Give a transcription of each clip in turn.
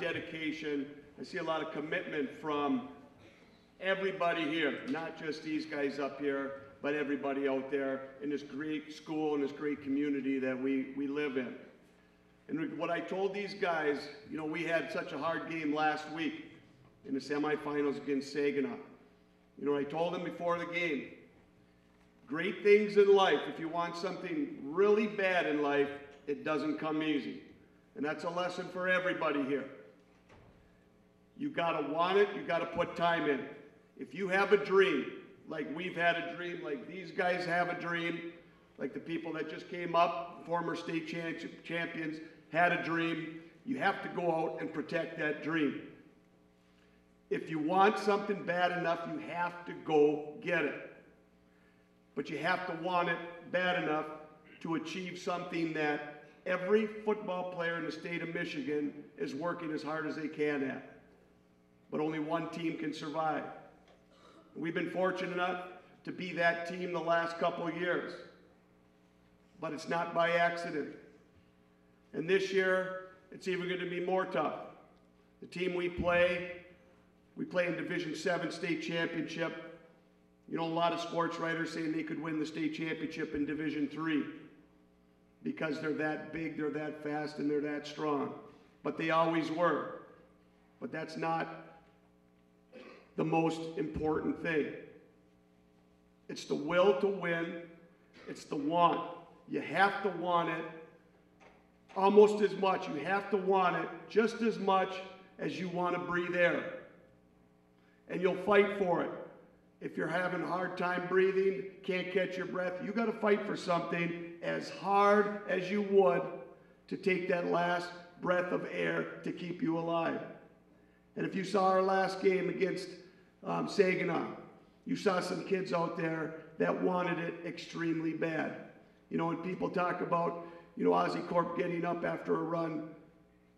dedication. I see a lot of commitment from everybody here, not just these guys up here, but everybody out there in this great school and this great community that we live in. And what I told these guys, you know, we had such a hard game last week in the semifinals against Saginaw. You know, I told them before the game, great things in life, if you want something really bad in life, it doesn't come easy. And that's a lesson for everybody here. You gotta want it, you gotta put time in. If you have a dream, like we've had a dream, like these guys have a dream, like the people that just came up, former state champions, had a dream, you have to go out and protect that dream. If you want something bad enough, you have to go get it. But you have to want it bad enough to achieve something that every football player in the state of Michigan is working as hard as they can at. But only one team can survive. We've been fortunate enough to be that team the last couple of years. But it's not by accident. And this year, it's even going to be more tough. The team we play in Division 7 state championship. You know, a lot of sports writers saying they could win the state championship in Division 3 because they're that big, they're that fast, and they're that strong. But they always were. But that's not the most important thing. It's the will to win. It's the want. You have to want it almost as much. You have to want it just as much as you want to breathe air. And you'll fight for it. If you're having a hard time breathing, can't catch your breath, you got to fight for something as hard as you would to take that last breath of air to keep you alive. And if you saw our last game against Saginaw, you saw some kids out there that wanted it extremely bad. You know, when people talk about, you know, Aussie Corp getting up after a run,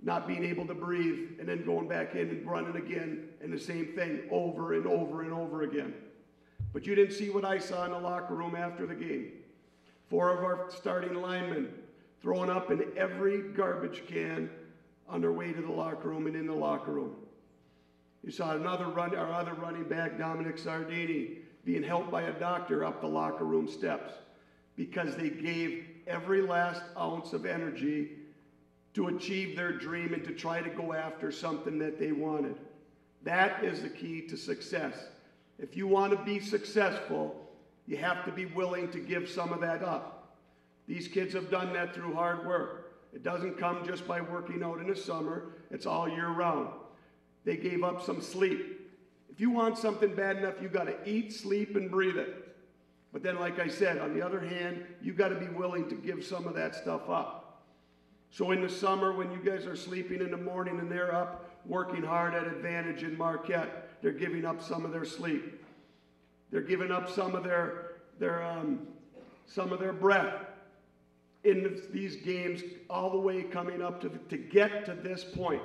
not being able to breathe, and then going back in and running again, and the same thing over and over and over again. But you didn't see what I saw in the locker room after the game. 4 of our starting linemen throwing up in every garbage can on their way to the locker room and in the locker room. You saw our other running back, Dominic Sardini, being helped by a doctor up the locker room steps because they gave every last ounce of energy to achieve their dream and to try to go after something that they wanted. That is the key to success. If you want to be successful, you have to be willing to give some of that up. These kids have done that through hard work. It doesn't come just by working out in the summer. It's all year round. They gave up some sleep. If you want something bad enough, you got to eat, sleep, and breathe it. But then, like I said, on the other hand, you got to be willing to give some of that stuff up. So in the summer, when you guys are sleeping in the morning and they're up working hard at Advantage in Marquette, they're giving up some of their sleep. They're giving up some of their breath in these games, all the way coming up to get to this point.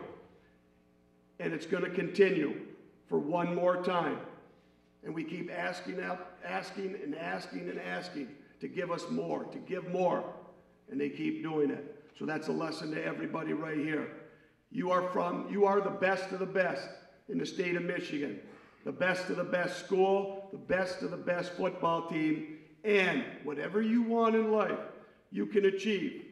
And it's going to continue for one more time. And we keep asking to give us more, to give more. And they keep doing it. So that's a lesson to everybody right here. You are the best of the best in the state of Michigan. The best of the best school, the best of the best football team, and whatever you want in life, you can achieve.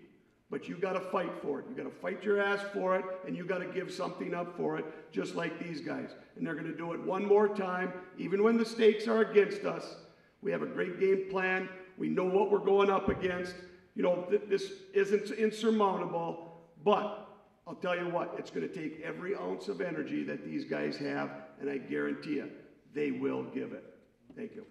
But you got to fight for it. You got to fight your ass for it, and you got to give something up for it, just like these guys. And they're going to do it one more time, even when the stakes are against us. We have a great game plan. We know what we're going up against. You know, this isn't insurmountable, but I'll tell you what, it's going to take every ounce of energy that these guys have, and I guarantee you, they will give it. Thank you.